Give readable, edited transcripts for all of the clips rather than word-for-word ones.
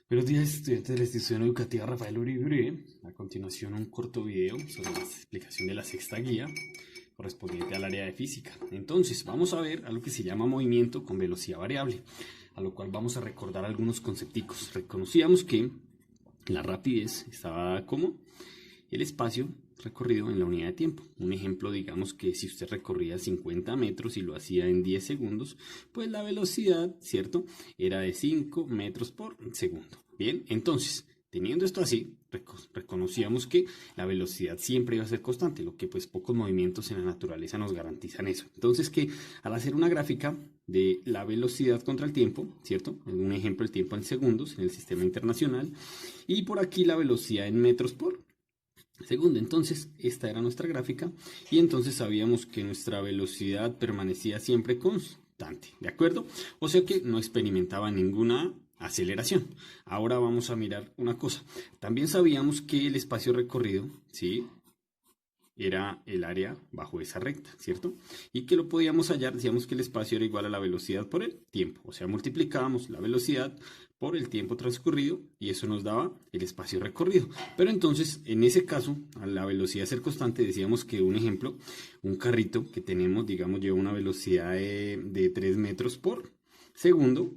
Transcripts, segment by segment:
Buenos días, estudiantes de la institución educativa Rafael Uribe. A continuación, un corto video sobre la explicación de la sexta guía correspondiente al área de física. Entonces, vamos a ver algo que se llama movimiento con velocidad variable, a lo cual vamos a recordar algunos concepticos. Reconocíamos que la rapidez estaba dada como el espacio recorrido en la unidad de tiempo. Un ejemplo, digamos que si usted recorría 50 metros y lo hacía en 10 segundos, pues la velocidad, ¿cierto?, era de 5 metros por segundo. Bien, entonces, teniendo esto así, reconocíamos que la velocidad siempre iba a ser constante, lo que pues pocos movimientos en la naturaleza nos garantizan eso. Entonces que al hacer una gráfica de la velocidad contra el tiempo, ¿cierto? Un ejemplo, el tiempo en segundos en el sistema internacional, y por aquí la velocidad en metros por segundo. Entonces, esta era nuestra gráfica y entonces sabíamos que nuestra velocidad permanecía siempre constante, ¿de acuerdo? O sea que no experimentaba ninguna aceleración. Ahora vamos a mirar una cosa. También sabíamos que el espacio recorrido, ¿sí?, era el área bajo esa recta, ¿cierto? Y que lo podíamos hallar, decíamos que el espacio era igual a la velocidad por el tiempo, o sea, multiplicábamos la velocidad por el tiempo transcurrido y eso nos daba el espacio recorrido. Pero entonces, en ese caso, a la velocidad ser constante, decíamos que un ejemplo, un carrito que tenemos, digamos, lleva una velocidad de 3 metros por segundo.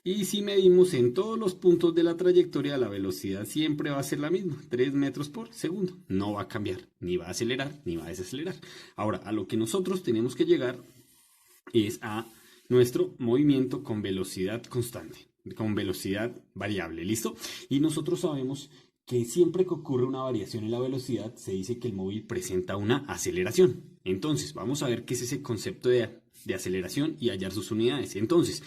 Y si medimos en todos los puntos de la trayectoria, la velocidad siempre va a ser la misma, 3 metros por segundo. No va a cambiar, ni va a acelerar, ni va a desacelerar. Ahora, a lo que nosotros tenemos que llegar es a nuestro movimiento con velocidad constante, con velocidad variable, ¿listo? Y nosotros sabemos que siempre que ocurre una variación en la velocidad, se dice que el móvil presenta una aceleración. Entonces, vamos a ver qué es ese concepto de aceleración y hallar sus unidades. Entonces,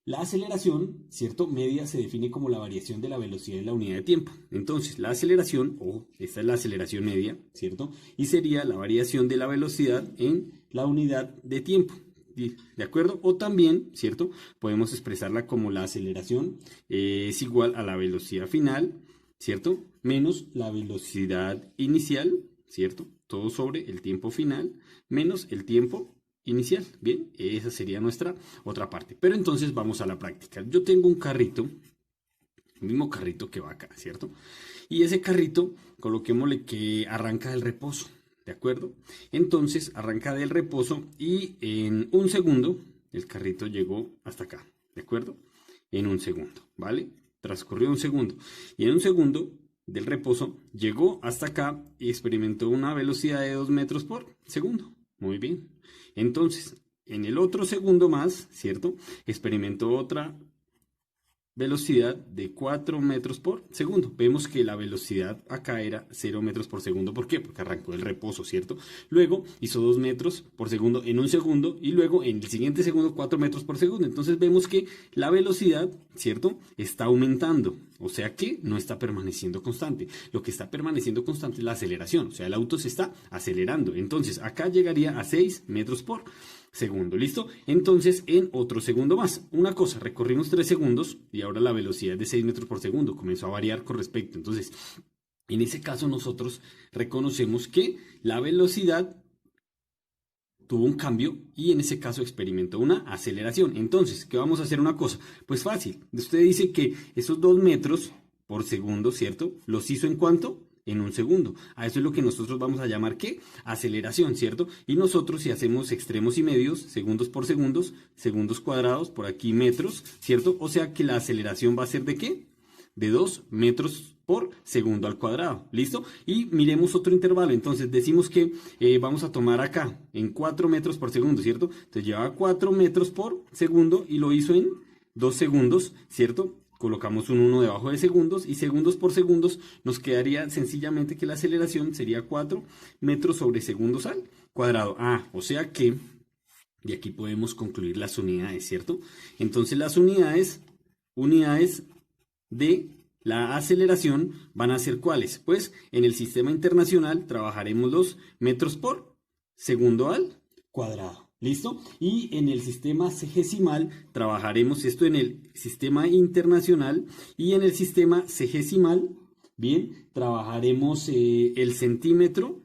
la aceleración, ¿cierto?, media se define como la variación de la velocidad en la unidad de tiempo. Entonces, la aceleración, esta es la aceleración media, ¿cierto? Y sería la variación de la velocidad en la unidad de tiempo. ¿De acuerdo? O también, ¿cierto?, podemos expresarla como la aceleración es igual a la velocidad final, ¿cierto?, menos la velocidad inicial, ¿cierto?, todo sobre el tiempo final, menos el tiempo inicial. Bien, esa sería nuestra otra parte. Pero entonces vamos a la práctica. Yo tengo un carrito, el mismo carrito que va acá, ¿cierto? Y ese carrito, coloquémosle que arranca del reposo, ¿de acuerdo? Entonces arranca del reposo y en un segundo el carrito llegó hasta acá, ¿de acuerdo? En un segundo, ¿vale? Transcurrió un segundo. Y en un segundo del reposo llegó hasta acá y experimentó una velocidad de 2 metros por segundo. Muy bien. Entonces, en el otro segundo más, ¿cierto?, experimentó otra velocidad de 4 metros por segundo. Vemos que la velocidad acá era 0 metros por segundo. ¿Por qué? Porque arrancó el reposo, ¿cierto? Luego hizo 2 metros por segundo en un segundo y luego en el siguiente segundo 4 metros por segundo. Entonces vemos que la velocidad, ¿cierto?, está aumentando. O sea que no está permaneciendo constante. Lo que está permaneciendo constante es la aceleración. O sea, el auto se está acelerando. Entonces acá llegaría a 6 metros por segundo, ¿listo? Entonces, en otro segundo más. Una cosa, recorrimos 3 segundos y ahora la velocidad de 6 metros por segundo comenzó a variar con respecto. Entonces, en ese caso nosotros reconocemos que la velocidad tuvo un cambio y en ese caso experimentó una aceleración. Entonces, ¿qué vamos a hacer? Una cosa, pues fácil. Usted dice que esos 2 metros por segundo, ¿cierto?, ¿los hizo en cuánto? En un segundo. A eso es lo que nosotros vamos a llamar, ¿qué? Aceleración, ¿cierto? Y nosotros, si hacemos extremos y medios, segundos por segundos, segundos cuadrados, por aquí metros, ¿cierto? O sea que la aceleración va a ser ¿de qué? De 2 metros por segundo al cuadrado, ¿listo? Y miremos otro intervalo. Entonces decimos que vamos a tomar acá en 4 metros por segundo, ¿cierto? Entonces llevaba 4 metros por segundo y lo hizo en 2 segundos, ¿cierto? Colocamos un 1 debajo de segundos y segundos por segundos nos quedaría sencillamente que la aceleración sería 4 metros sobre segundos al cuadrado. O sea que de aquí podemos concluir las unidades, ¿cierto? Entonces las unidades de la aceleración van a ser ¿cuáles? Pues en el sistema internacional trabajaremos los metros por segundo al cuadrado. ¿Listo? Y en el sistema sexagesimal trabajaremos esto en el sistema internacional y en el sistema sexagesimal, bien, trabajaremos el centímetro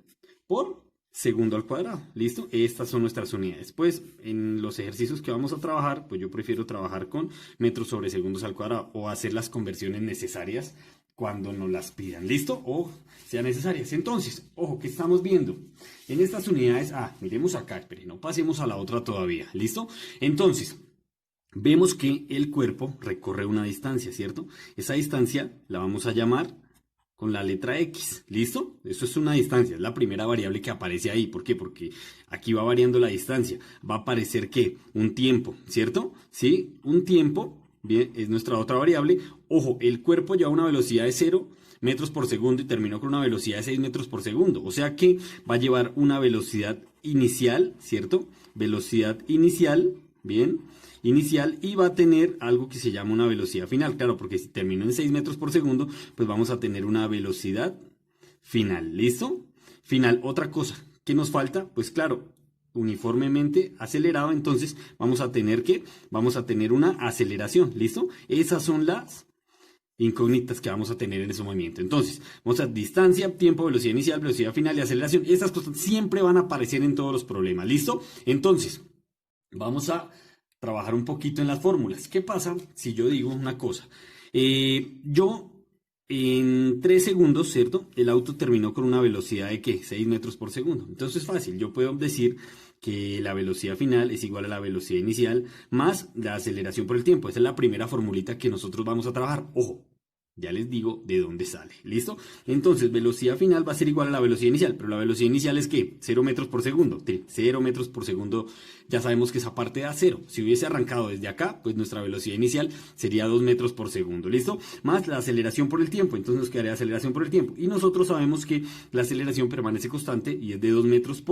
por segundo al cuadrado. ¿Listo? Estas son nuestras unidades. Pues en los ejercicios que vamos a trabajar, pues yo prefiero trabajar con metros sobre segundos al cuadrado o hacer las conversiones necesarias cuando nos las pidan. ¿Listo? O sean necesarias. Entonces, ojo, ¿qué estamos viendo? En estas unidades, miremos acá, pero no pasemos a la otra todavía. ¿Listo? Entonces, vemos que el cuerpo recorre una distancia, ¿cierto? Esa distancia la vamos a llamar con la letra X, ¿listo? Eso es una distancia, es la primera variable que aparece ahí. ¿Por qué? Porque aquí va variando la distancia. Va a aparecer, ¿qué? Un tiempo, ¿cierto? Sí, un tiempo, bien, es nuestra otra variable. Ojo, el cuerpo lleva una velocidad de 0 metros por segundo y terminó con una velocidad de 6 metros por segundo. O sea que va a llevar una velocidad inicial, ¿cierto? Velocidad inicial, bien, inicial, y va a tener algo que se llama una velocidad final. Claro, porque si terminó en 6 metros por segundo, pues vamos a tener una velocidad final. ¿Listo? Final. Otra cosa, ¿qué nos falta? Pues claro, uniformemente acelerado, entonces vamos a tener una aceleración. ¿Listo? Esas son las incógnitas que vamos a tener en ese movimiento. Entonces, vamos a distancia, tiempo, velocidad inicial, velocidad final y aceleración. Estas cosas siempre van a aparecer en todos los problemas. ¿Listo? Entonces, vamos a trabajar un poquito en las fórmulas. ¿Qué pasa si yo digo una cosa? Yo en 3 segundos, ¿cierto? El auto terminó con una velocidad de ¿qué? 6 metros por segundo. Entonces es fácil. Yo puedo decir que la velocidad final es igual a la velocidad inicial más la aceleración por el tiempo. Esa es la primera formulita que nosotros vamos a trabajar. Ojo, ya les digo de dónde sale. ¿Listo? Entonces, velocidad final va a ser igual a la velocidad inicial. Pero la velocidad inicial es ¿qué? 0 metros por segundo. 0 metros por segundo, ya sabemos que esa parte da 0. Si hubiese arrancado desde acá, pues nuestra velocidad inicial sería 2 metros por segundo. ¿Listo? Más la aceleración por el tiempo. Entonces nos quedaría aceleración por el tiempo. Y nosotros sabemos que la aceleración permanece constante y es de 2 metros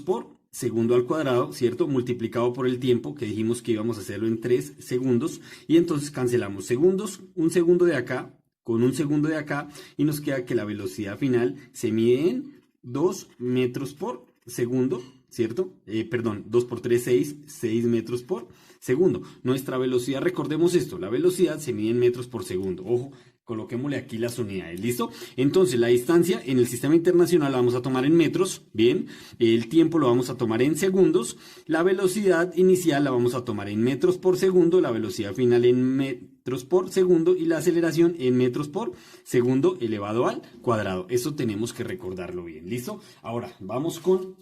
por segundo al cuadrado, ¿cierto? Multiplicado por el tiempo, que dijimos que íbamos a hacerlo en 3 segundos. Y entonces cancelamos segundos, un segundo de acá con un segundo de acá, y nos queda que la velocidad final se mide en 2 metros por segundo, ¿cierto? 2 por 3, 6 metros por segundo. Nuestra velocidad, recordemos esto, la velocidad se mide en metros por segundo. Ojo, coloquémosle aquí las unidades, ¿listo? Entonces, la distancia en el sistema internacional la vamos a tomar en metros, bien. El tiempo lo vamos a tomar en segundos. La velocidad inicial la vamos a tomar en metros por segundo. La velocidad final en metros por segundo. Y la aceleración en metros por segundo elevado al cuadrado. Eso tenemos que recordarlo bien, ¿listo? Ahora, vamos con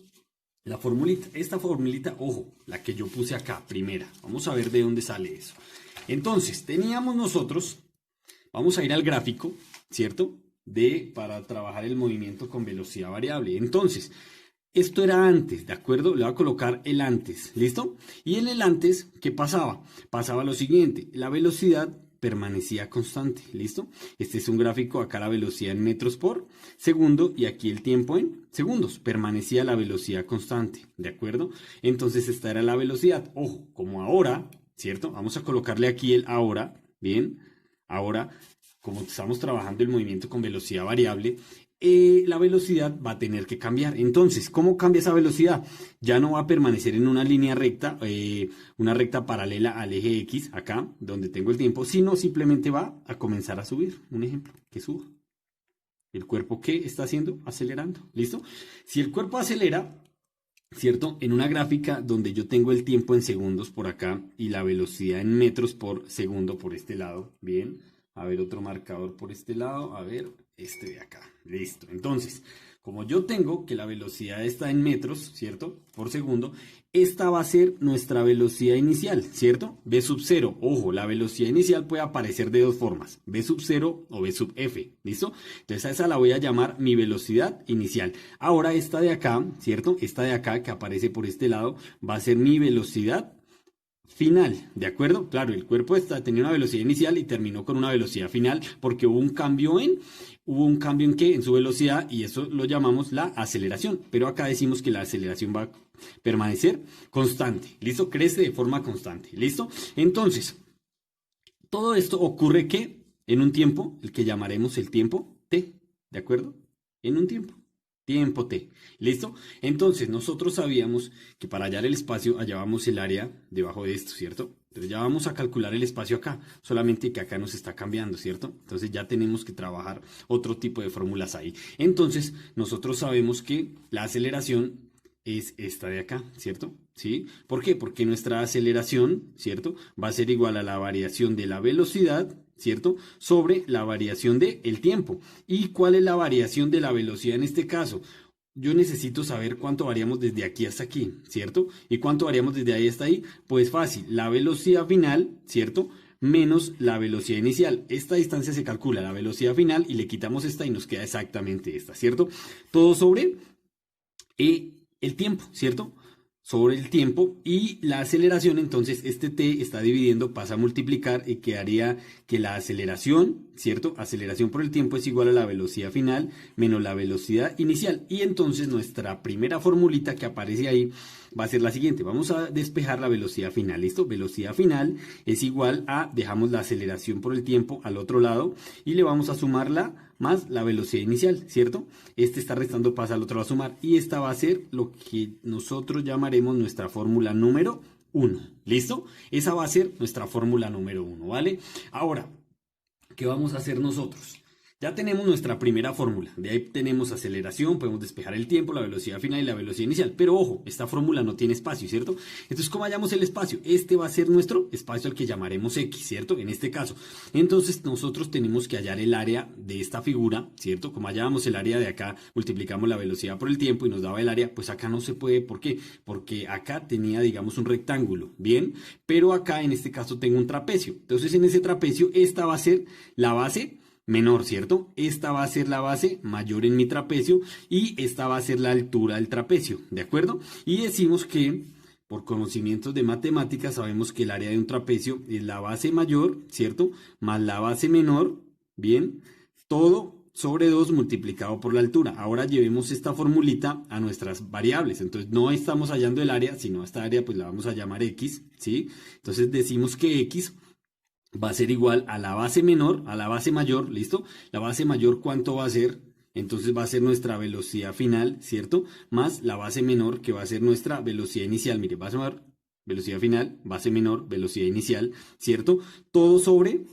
la formulita. Esta formulita, ojo, la que yo puse acá, primera. Vamos a ver de dónde sale eso. Entonces, teníamos nosotros... Vamos a ir al gráfico, ¿cierto? Para trabajar el movimiento con velocidad variable. Entonces, esto era antes, ¿de acuerdo? Le voy a colocar el antes, ¿listo? Y en el antes, ¿qué pasaba? Pasaba lo siguiente, la velocidad permanecía constante, ¿listo? Este es un gráfico, acá la velocidad en metros por segundo y aquí el tiempo en segundos. Permanecía la velocidad constante, ¿de acuerdo? Entonces, esta era la velocidad. Ojo, como ahora, ¿cierto? Vamos a colocarle aquí el ahora, ¿bien? Ahora, como estamos trabajando el movimiento con velocidad variable, la velocidad va a tener que cambiar. Entonces, ¿cómo cambia esa velocidad? Ya no va a permanecer en una línea recta, una recta paralela al eje X, acá, donde tengo el tiempo, sino simplemente va a comenzar a subir. Un ejemplo, que suba. ¿El cuerpo qué está haciendo? Acelerando. ¿Listo? Si el cuerpo acelera, ¿cierto? En una gráfica donde yo tengo el tiempo en segundos por acá y la velocidad en metros por segundo por este lado, bien, a ver otro marcador por este lado, a ver, este de acá, listo. Entonces, como yo tengo que la velocidad está en metros, ¿cierto? Por segundo, esta va a ser nuestra velocidad inicial, ¿cierto? V sub 0, ojo, la velocidad inicial puede aparecer de dos formas, V sub 0 o V sub F, ¿listo? Entonces a esa la voy a llamar mi velocidad inicial. Ahora esta de acá, ¿cierto? Esta de acá que aparece por este lado va a ser mi velocidad final, ¿de acuerdo? Claro, el cuerpo tenía una velocidad inicial y terminó con una velocidad final porque hubo un cambio en qué, en su velocidad, y eso lo llamamos la aceleración, pero acá decimos que la aceleración va a permanecer constante, ¿listo? Crece de forma constante, ¿listo? Entonces, todo esto ocurre que en un tiempo, el que llamaremos el tiempo T, ¿de acuerdo? En un tiempo. tiempo t. ¿Listo? Entonces nosotros sabíamos que para hallar el espacio hallábamos el área debajo de esto, ¿cierto? Entonces ya vamos a calcular el espacio acá, solamente que acá nos está cambiando, ¿cierto? Entonces ya tenemos que trabajar otro tipo de fórmulas ahí. Entonces nosotros sabemos que la aceleración es esta de acá, ¿cierto? ¿Sí? ¿Por qué? Porque nuestra aceleración, ¿cierto? Va a ser igual a la variación de la velocidad, ¿cierto? Sobre la variación del tiempo. ¿Y cuál es la variación de la velocidad en este caso? Yo necesito saber cuánto variamos desde aquí hasta aquí, ¿cierto? ¿Y cuánto variamos desde ahí hasta ahí? Pues fácil, la velocidad final, ¿cierto? Menos la velocidad inicial. Esta distancia se calcula, la velocidad final, y le quitamos esta y nos queda exactamente esta, ¿cierto? Todo sobre el tiempo, ¿cierto? Sobre el tiempo y la aceleración, entonces este t está dividiendo, pasa a multiplicar y quedaría que la aceleración, ¿cierto? Aceleración por el tiempo es igual a la velocidad final menos la velocidad inicial. Y entonces nuestra primera formulita que aparece ahí va a ser la siguiente. Vamos a despejar la velocidad final, ¿listo? Velocidad final es igual a, dejamos la aceleración por el tiempo al otro lado y le vamos a sumarla más la velocidad inicial, ¿cierto? Este está restando, pasa al otro a sumar y esta va a ser lo que nosotros llamaremos nuestra fórmula número 1, ¿listo? Esa va a ser nuestra fórmula número 1, ¿vale? Ahora, ¿qué vamos a hacer nosotros? Ya tenemos nuestra primera fórmula, de ahí tenemos aceleración, podemos despejar el tiempo, la velocidad final y la velocidad inicial, pero ojo, esta fórmula no tiene espacio, ¿cierto? Entonces, ¿cómo hallamos el espacio? Este va a ser nuestro espacio al que llamaremos X, ¿cierto? En este caso. Entonces, nosotros tenemos que hallar el área de esta figura, ¿cierto? Como hallábamos el área de acá, multiplicamos la velocidad por el tiempo y nos daba el área, pues acá no se puede, ¿por qué? Porque acá tenía, digamos, un rectángulo, ¿bien? Pero acá, en este caso, tengo un trapecio. Entonces, en ese trapecio, esta va a ser la base menor, ¿cierto? Esta va a ser la base mayor en mi trapecio y esta va a ser la altura del trapecio, ¿de acuerdo? Y decimos que por conocimientos de matemáticas sabemos que el área de un trapecio es la base mayor, ¿cierto? Más la base menor, ¿bien? Todo sobre 2 multiplicado por la altura. Ahora llevemos esta formulita a nuestras variables. Entonces no estamos hallando el área, sino esta área pues la vamos a llamar X, ¿sí? Entonces decimos que X va a ser igual a la base menor, a la base mayor, ¿listo? La base mayor, ¿cuánto va a ser? Entonces va a ser nuestra velocidad final, ¿cierto? Más la base menor, que va a ser nuestra velocidad inicial. Mire, base menor, velocidad final, base menor, velocidad inicial, ¿cierto? Todo sobre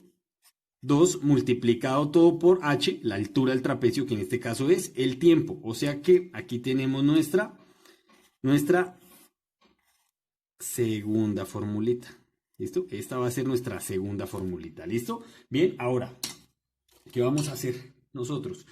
2 multiplicado todo por h, la altura del trapecio, que en este caso es el tiempo. O sea que aquí tenemos nuestra segunda formulita. ¿Listo? Esta va a ser nuestra segunda formulita. ¿Listo? Bien, ahora, ¿qué vamos a hacer nosotros?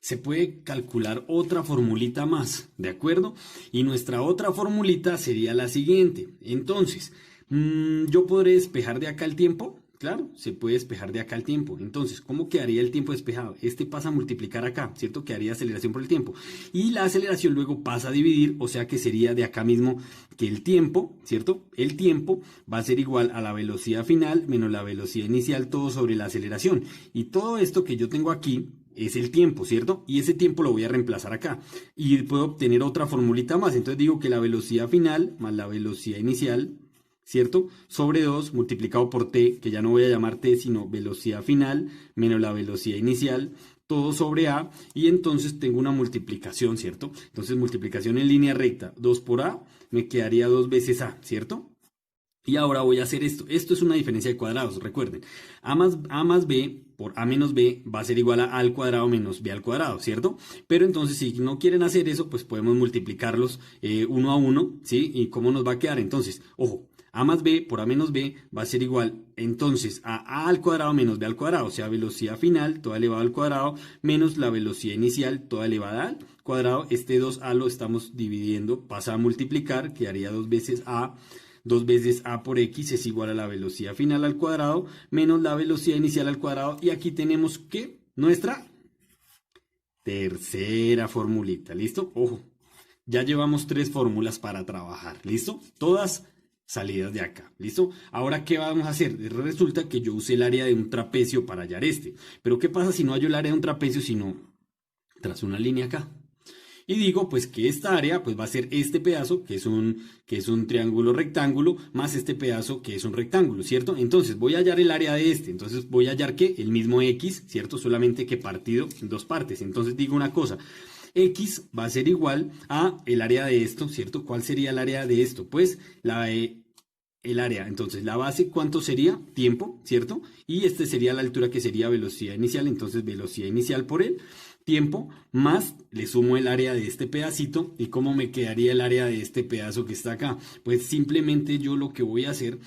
Se puede calcular otra formulita más, ¿de acuerdo? Y nuestra otra formulita sería la siguiente. Entonces, ¿yo podré despejar de acá el tiempo? Claro, se puede despejar de acá el tiempo. Entonces, ¿cómo quedaría el tiempo despejado? Este pasa a multiplicar acá, ¿cierto? Quedaría aceleración por el tiempo. Y la aceleración luego pasa a dividir, o sea que sería de acá mismo que el tiempo, ¿cierto? El tiempo va a ser igual a la velocidad final menos la velocidad inicial, todo sobre la aceleración. Y todo esto que yo tengo aquí es el tiempo, ¿cierto? Y ese tiempo lo voy a reemplazar acá. Y puedo obtener otra formulita más. Entonces digo que la velocidad final más la velocidad inicial, ¿cierto? Sobre 2 multiplicado por t, que ya no voy a llamar t, sino velocidad final menos la velocidad inicial, todo sobre a, y entonces tengo una multiplicación, ¿cierto? Entonces multiplicación en línea recta, 2 por a, me quedaría 2 veces a, ¿cierto? Y ahora voy a hacer esto. Esto es una diferencia de cuadrados, recuerden. A más b por a menos b va a ser igual a al cuadrado menos b al cuadrado, ¿cierto? Pero entonces si no quieren hacer eso, pues podemos multiplicarlos uno a uno, ¿sí? ¿Y cómo nos va a quedar? Entonces, ojo, a más b por a menos b va a ser igual entonces a al cuadrado menos b al cuadrado, o sea, velocidad final toda elevada al cuadrado menos la velocidad inicial toda elevada al cuadrado. Este 2a lo estamos dividiendo, pasa a multiplicar, quedaría 2 veces a. 2 veces a por x es igual a la velocidad final al cuadrado menos la velocidad inicial al cuadrado. Y aquí tenemos que nuestra tercera formulita, ¿listo? Ojo, ya llevamos 3 fórmulas para trabajar, ¿listo? Todas salidas de acá, ¿listo? Ahora, ¿qué vamos a hacer? Resulta que yo usé el área de un trapecio para hallar este. Pero ¿qué pasa si no hallo el área de un trapecio, sino trazo una línea acá? Y digo pues que esta área pues va a ser este pedazo que es un triángulo rectángulo más este pedazo que es un rectángulo, ¿cierto? Entonces voy a hallar el área de este, entonces voy a hallar que el mismo x, ¿cierto? Solamente que partido en 2 partes. Entonces digo una cosa, X va a ser igual a el área de esto, ¿cierto? ¿Cuál sería el área de esto? Pues el área, entonces la base, ¿cuánto sería? Tiempo, ¿cierto? Y este sería la altura que sería velocidad inicial, entonces velocidad inicial por el tiempo, más le sumo el área de este pedacito. ¿Y cómo me quedaría el área de este pedazo que está acá? Pues simplemente yo lo que voy a hacer,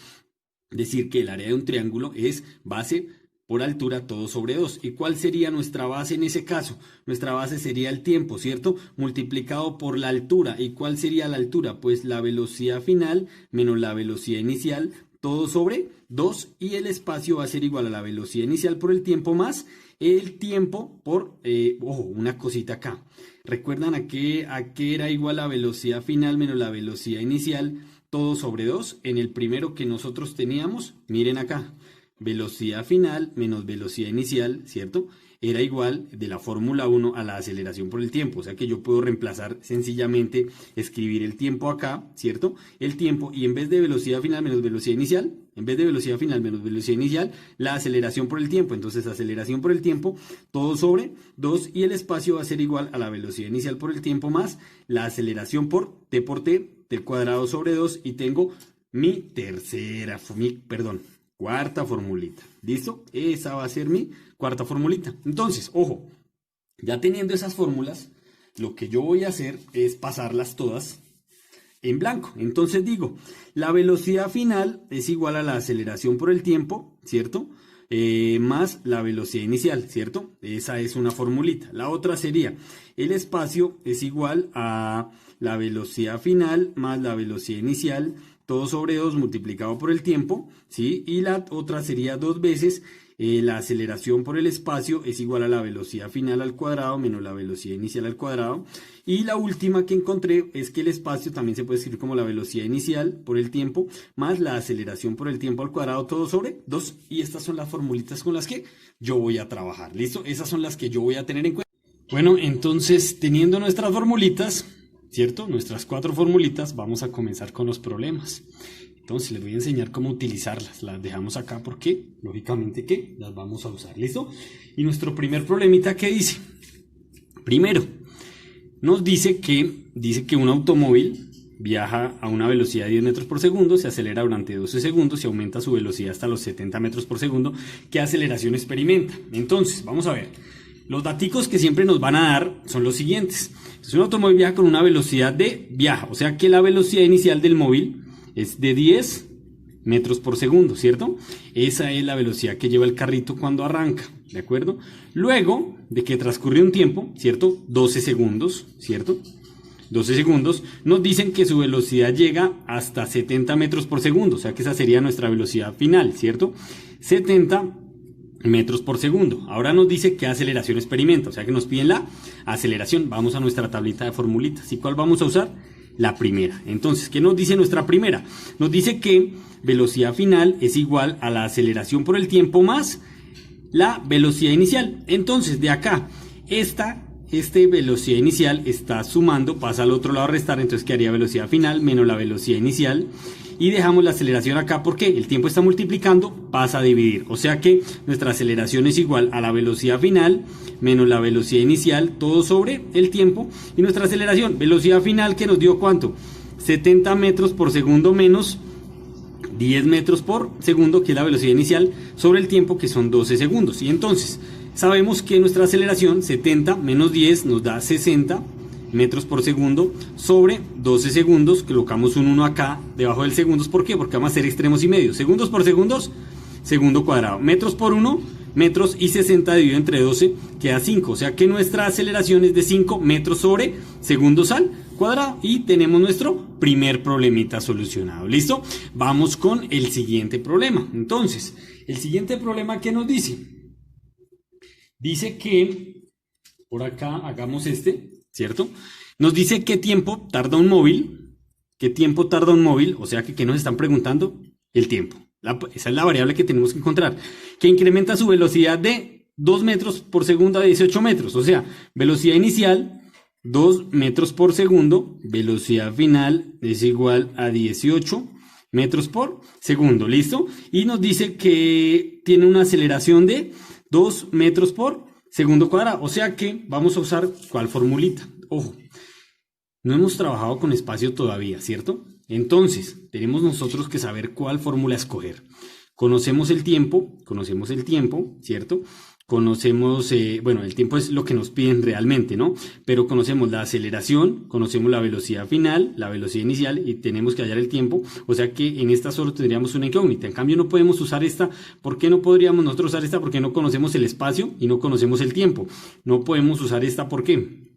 decir que el área de un triángulo es base por altura todo sobre 2. ¿Y cuál sería nuestra base en ese caso? Nuestra base sería el tiempo, ¿cierto? Multiplicado por la altura. ¿Y cuál sería la altura? Pues la velocidad final menos la velocidad inicial, todo sobre 2. Y el espacio va a ser igual a la velocidad inicial por el tiempo más el tiempo por, ojo, una cosita acá. ¿Recuerdan a qué era igual la velocidad final menos la velocidad inicial? Todo sobre 2. En el primero que nosotros teníamos, miren acá. Velocidad final menos velocidad inicial, ¿cierto? Era igual de la fórmula 1 a la aceleración por el tiempo. O sea que yo puedo reemplazar sencillamente, escribir el tiempo acá, ¿cierto? El tiempo, y en vez de velocidad final menos velocidad inicial, la aceleración por el tiempo. Entonces aceleración por el tiempo, todo sobre 2, y el espacio va a ser igual a la velocidad inicial por el tiempo más la aceleración por t por t, t cuadrado sobre 2, y tengo mi cuarta formulita. ¿Listo? Esa va a ser mi cuarta formulita. Entonces, ojo, ya teniendo esas fórmulas, lo que yo voy a hacer es pasarlas todas en blanco. Entonces digo, la velocidad final es igual a la aceleración por el tiempo, ¿cierto? Más la velocidad inicial, ¿cierto? Esa es una formulita. La otra sería, el espacio es igual a la velocidad final más la velocidad inicial, todo sobre 2 multiplicado por el tiempo, ¿sí? Y la otra sería 2 veces la aceleración por el espacio es igual a la velocidad final al cuadrado menos la velocidad inicial al cuadrado. Y la última que encontré es que el espacio también se puede escribir como la velocidad inicial por el tiempo más la aceleración por el tiempo al cuadrado, todo sobre 2. Y estas son las formulitas con las que yo voy a trabajar. ¿Listo? Esas son las que yo voy a tener en cuenta. Bueno, entonces, teniendo nuestras formulitas, ¿cierto? Nuestras 4 formulitas, vamos a comenzar con los problemas. Entonces les voy a enseñar cómo utilizarlas. Las dejamos acá porque, lógicamente, que las vamos a usar. ¿Listo? Y nuestro primer problemita, ¿qué dice? Primero, nos dice que un automóvil viaja a una velocidad de 10 metros por segundo, se acelera durante 12 segundos y aumenta su velocidad hasta los 70 metros por segundo. ¿Qué aceleración experimenta? Entonces, vamos a ver. Los daticos que siempre nos van a dar son los siguientes. Entonces, un automóvil viaja con una velocidad o sea que la velocidad inicial del móvil es de 10 metros por segundo, ¿cierto? Esa es la velocidad que lleva el carrito cuando arranca, ¿de acuerdo? Luego de que transcurre un tiempo, ¿cierto? 12 segundos, ¿cierto? 12 segundos, nos dicen que su velocidad llega hasta 70 metros por segundo, o sea que esa sería nuestra velocidad final, ¿cierto? 70 metros por segundo. Ahora nos dice qué aceleración experimenta, o sea que nos piden la aceleración. Vamos a nuestra tablita de formulitas. ¿Y cuál vamos a usar? La primera. Entonces, ¿qué nos dice nuestra primera? Nos dice que velocidad final es igual a la aceleración por el tiempo más la velocidad inicial. Entonces, de acá, esta velocidad inicial está sumando, pasa al otro lado a restar, entonces quedaría velocidad final menos la velocidad inicial. Y dejamos la aceleración acá porque el tiempo está multiplicando, pasa a dividir. O sea que nuestra aceleración es igual a la velocidad final menos la velocidad inicial, todo sobre el tiempo. Y nuestra aceleración, velocidad final, que nos dio ¿cuánto? 70 metros por segundo menos 10 metros por segundo, que es la velocidad inicial, sobre el tiempo, que son 12 segundos. Y entonces sabemos que nuestra aceleración, 70 menos 10, nos da 60 metros por segundo sobre 12 segundos. Colocamos un 1 acá debajo del segundos. ¿Por qué? Porque vamos a hacer extremos y medios. Segundos por segundos, segundo cuadrado. Metros por 1, metros, y 60 dividido entre 12 queda 5. O sea que nuestra aceleración es de 5 metros sobre segundos al cuadrado. Y tenemos nuestro primer problemita solucionado. ¿Listo? Vamos con el siguiente problema. Entonces, el siguiente problema, ¿qué nos dice? Dice que, por acá, hagamos ¿cierto? Nos dice qué tiempo tarda un móvil, o sea que ¿qué nos están preguntando? El tiempo. Esa es la variable que tenemos que encontrar, que incrementa su velocidad de 2 metros por segundo a 18 metros, o sea, velocidad inicial 2 metros por segundo, velocidad final es igual a 18 metros por segundo, ¿listo? Y nos dice que tiene una aceleración de 2 metros por segundo cuadrado, o sea que vamos a usar ¿cuál formulita? ojo, no hemos trabajado con espacio todavía, ¿cierto? Entonces, tenemos nosotros que saber cuál fórmula escoger. Conocemos el tiempo, ¿cierto? Conocemos, bueno, el tiempo es lo que nos piden realmente, ¿no? Pero conocemos la aceleración, conocemos la velocidad final, la velocidad inicial y tenemos que hallar el tiempo. O sea que en esta solo tendríamos una incógnita. En cambio no podemos usar esta. ¿Por qué no podríamos nosotros usar esta? Porque no conocemos el espacio y no conocemos el tiempo. No podemos usar esta, ¿por qué?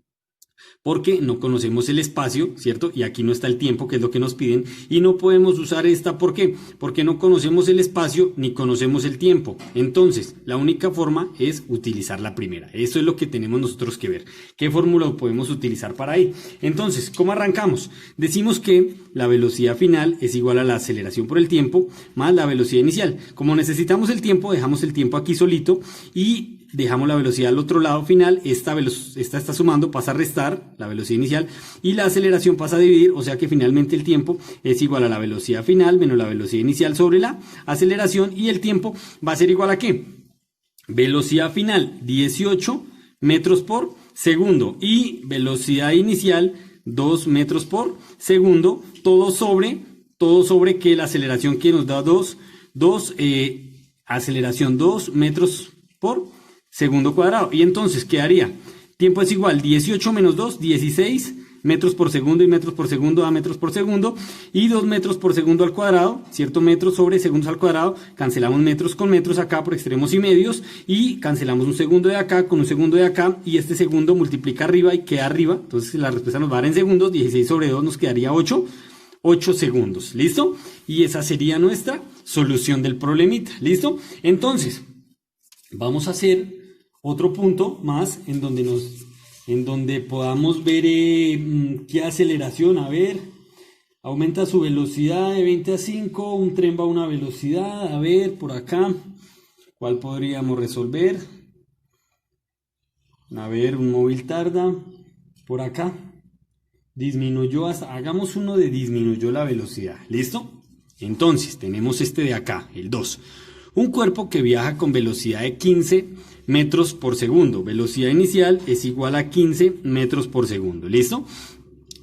Porque no conocemos el espacio, ¿cierto? Y aquí no está el tiempo, que es lo que nos piden, y no podemos usar esta, ¿por qué? Porque no conocemos el espacio ni conocemos el tiempo. Entonces, la única forma es utilizar la primera. Eso es lo que tenemos nosotros que ver. ¿Qué fórmula podemos utilizar para ahí? Entonces, ¿cómo arrancamos? Decimos que la velocidad final es igual a la aceleración por el tiempo más la velocidad inicial. Como necesitamos el tiempo, dejamos el tiempo aquí solito y dejamos la velocidad al otro lado final. Esta está sumando, pasa a restar la velocidad inicial y la aceleración pasa a dividir, o sea que finalmente el tiempo es igual a la velocidad final menos la velocidad inicial sobre la aceleración, y el tiempo va a ser igual a ¿qué? Velocidad final 18 metros por segundo y velocidad inicial 2 metros por segundo, todo sobre que la aceleración que nos da aceleración 2 metros por segundo cuadrado. Y entonces quedaría, tiempo es igual, 18 menos 2, 16 metros por segundo, y metros por segundo a metros por segundo, y 2 metros por segundo al cuadrado, ¿cierto? Metros sobre segundos al cuadrado, cancelamos metros con metros acá por extremos y medios, y cancelamos un segundo de acá con un segundo de acá, y este segundo multiplica arriba y queda arriba. Entonces la respuesta nos va a dar en segundos, 16 sobre 2 nos quedaría 8 segundos, ¿listo? Y esa sería nuestra solución del problemita, ¿listo? Entonces, vamos a hacer otro punto más en donde podamos ver qué aceleración. A ver, aumenta su velocidad de 20 a 5, un tren va a una velocidad, a ver, por acá, ¿cuál podríamos resolver? A ver, un móvil tarda, por acá, disminuyó hagamos uno de disminuyó la velocidad, ¿listo? Entonces, tenemos este de acá, el 2. Un cuerpo que viaja con velocidad de 15 metros por segundo. Velocidad inicial es igual a 15 metros por segundo. ¿Listo?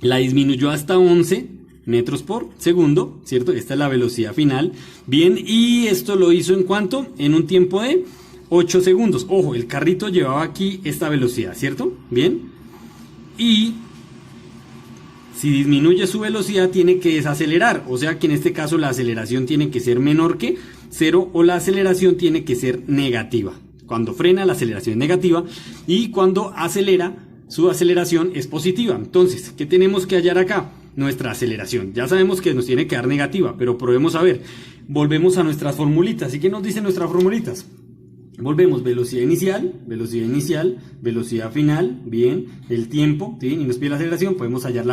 La disminuyó hasta 11 metros por segundo, ¿cierto? Esta es la velocidad final. Bien, y esto lo hizo ¿en cuánto? En un tiempo de 8 segundos. Ojo, el carrito llevaba aquí esta velocidad, ¿cierto? Bien. Y si disminuye su velocidad, tiene que desacelerar. O sea que en este caso la aceleración tiene que ser menor que 0 o la aceleración tiene que ser negativa. Cuando frena, la aceleración es negativa, y cuando acelera, su aceleración es positiva. Entonces, ¿qué tenemos que hallar acá? Nuestra aceleración. Ya sabemos que nos tiene que dar negativa, pero probemos a ver. Volvemos a nuestras formulitas. ¿Y qué nos dicen nuestras formulitas? Volvemos, velocidad inicial, velocidad final, bien, el tiempo, ¿sí? Y nos pide la aceleración, podemos hallar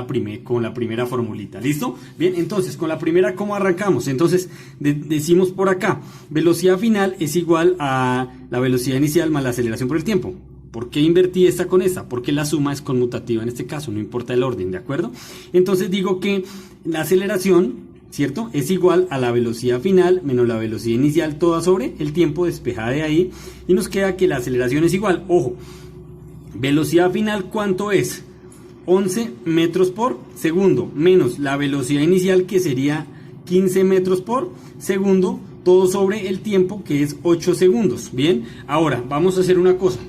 con la primera formulita, ¿listo? Bien, entonces, con la primera, ¿cómo arrancamos? Entonces, decimos por acá, velocidad final es igual a la velocidad inicial más la aceleración por el tiempo. ¿Por qué invertí esta con esta? Porque la suma es conmutativa en este caso, no importa el orden, ¿de acuerdo? Entonces digo que la aceleración, ¿cierto? Es igual a la velocidad final menos la velocidad inicial toda sobre el tiempo, despejada de ahí, y nos queda que la aceleración es igual, ojo, velocidad final, ¿cuánto es? 11 metros por segundo menos la velocidad inicial, que sería 15 metros por segundo, todo sobre el tiempo, que es 8 segundos. Bien, ahora vamos a hacer una cosa.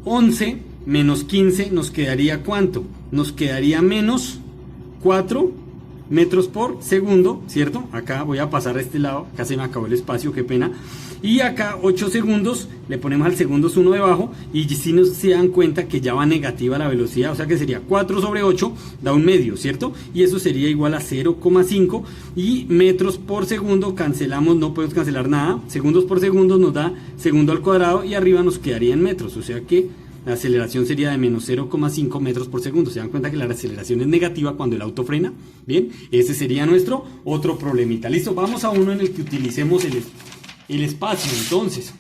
11 menos 15 nos quedaría ¿cuánto? Nos quedaría menos 4 metros por segundo, ¿cierto? Acá voy a pasar a este lado, acá se me acabó el espacio, qué pena. Y acá 8 segundos, le ponemos al segundos 1 debajo, y si nos se dan cuenta que ya va negativa la velocidad, o sea que sería 4 sobre 8, da un medio, ¿cierto? Y eso sería igual a 0,5, y metros por segundo, cancelamos, no podemos cancelar nada, segundos por segundo nos da segundo al cuadrado, y arriba nos quedaría en metros, o sea que la aceleración sería de menos 0,5 metros por segundo. ¿Se dan cuenta que la aceleración es negativa cuando el auto frena? Bien, ese sería nuestro otro problemita. Listo, vamos a uno en el que utilicemos el espacio. Entonces,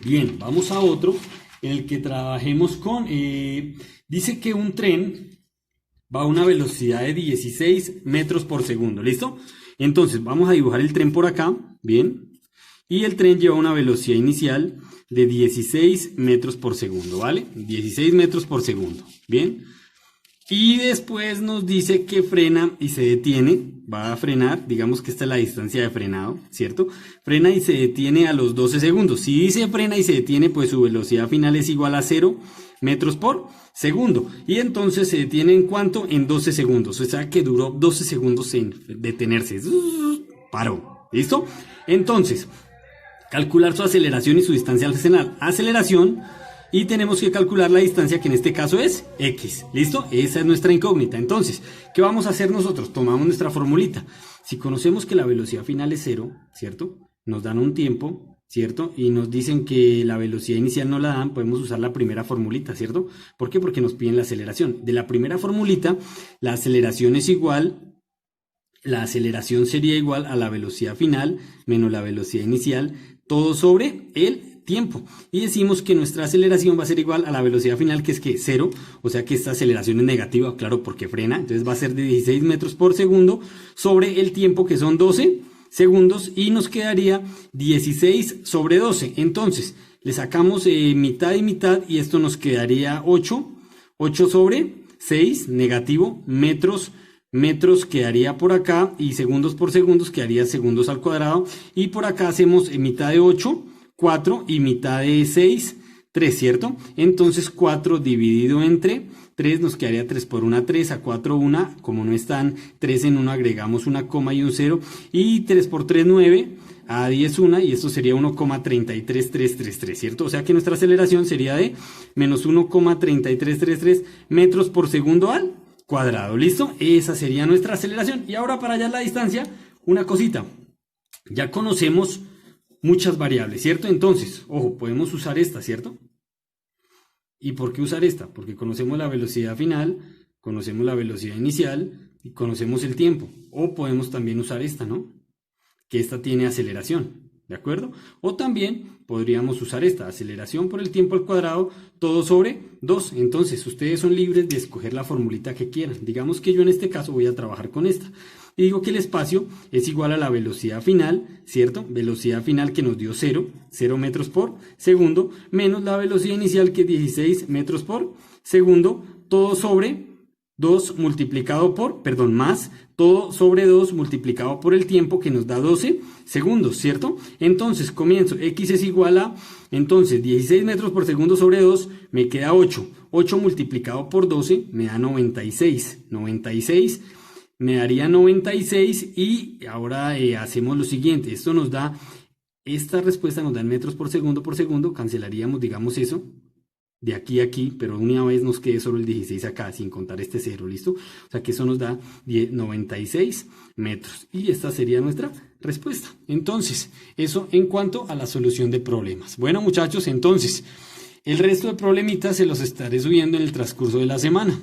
bien, vamos a otro en el que trabajemos con... dice que un tren va a una velocidad de 16 metros por segundo. ¿Listo? Entonces, vamos a dibujar el tren por acá. Bien. Y el tren lleva una velocidad inicial de 16 metros por segundo, ¿vale? 16 metros por segundo, ¿bien? Y después nos dice que frena y se detiene, va a frenar, digamos que esta es la distancia de frenado, ¿cierto? Frena y se detiene a los 12 segundos. Si dice frena y se detiene, pues su velocidad final es igual a 0 metros por segundo. Y entonces se detiene en cuánto? En 12 segundos. O sea que duró 12 segundos en detenerse. Paró. ¿Listo? Entonces, calcular su aceleración y su distancia al aceleración. Y tenemos que calcular la distancia, que en este caso es X. ¿Listo? Esa es nuestra incógnita. Entonces, ¿qué vamos a hacer nosotros? Tomamos nuestra formulita. Si conocemos que la velocidad final es 0, ¿cierto? Nos dan un tiempo, ¿cierto? Y nos dicen que la velocidad inicial no la dan, podemos usar la primera formulita, ¿cierto? ¿Por qué? Porque nos piden la aceleración. De la primera formulita, la aceleración es igual, la aceleración sería igual a la velocidad final menos la velocidad inicial, todo sobre el tiempo. Y decimos que nuestra aceleración va a ser igual a la velocidad final, que es que 0, o sea que esta aceleración es negativa, claro, porque frena, entonces va a ser de 16 metros por segundo sobre el tiempo, que son 12 segundos, y nos quedaría 16 sobre 12. Entonces, le sacamos mitad y mitad, y esto nos quedaría 8 sobre 6, negativo, metros quedaría por acá, y segundos por segundos quedaría segundos al cuadrado, y por acá hacemos mitad de 8, 4, y mitad de 6, 3, ¿cierto? Entonces 4 dividido entre 3 nos quedaría 3 por 1, 3, a 4, 1, como no están 3 en 1, agregamos una coma y un 0, y 3 por 3, 9, a 10, 1, y esto sería 1,33333, ¿cierto? O sea que nuestra aceleración sería de menos 1,33333 metros por segundo al cuadrado. ¿Listo? Esa sería nuestra aceleración. Y ahora, para hallar la distancia, una cosita. Ya conocemos muchas variables, ¿cierto? Entonces, ojo, podemos usar esta, ¿cierto? ¿Y por qué usar esta? Porque conocemos la velocidad final, conocemos la velocidad inicial y conocemos el tiempo. O podemos también usar esta, ¿no? Que esta tiene aceleración, ¿de acuerdo? O también podríamos usar esta, aceleración por el tiempo al cuadrado, todo sobre 2. Entonces, ustedes son libres de escoger la formulita que quieran. Digamos que yo en este caso voy a trabajar con esta. Y digo que el espacio es igual a la velocidad final, ¿cierto? Velocidad final que nos dio 0 metros por segundo, menos la velocidad inicial, que es 16 metros por segundo, todo sobre 2 multiplicado por, más todo sobre 2 multiplicado por el tiempo, que nos da 12 segundos, ¿cierto? Entonces, comienzo, X es igual a, entonces, 16 metros por segundo sobre 2, me queda 8. 8 multiplicado por 12 me da 96. 96 me daría 96, y ahora hacemos lo siguiente. Esto nos da, esta respuesta nos da en metros por segundo, cancelaríamos, digamos, eso de aquí a aquí, pero una vez nos quede solo el 16 acá, sin contar este 0, ¿listo? O sea que eso nos da 96 metros, y esta sería nuestra respuesta. Entonces, eso en cuanto a la solución de problemas. Bueno, muchachos, entonces, el resto de problemitas se los estaré subiendo en el transcurso de la semana.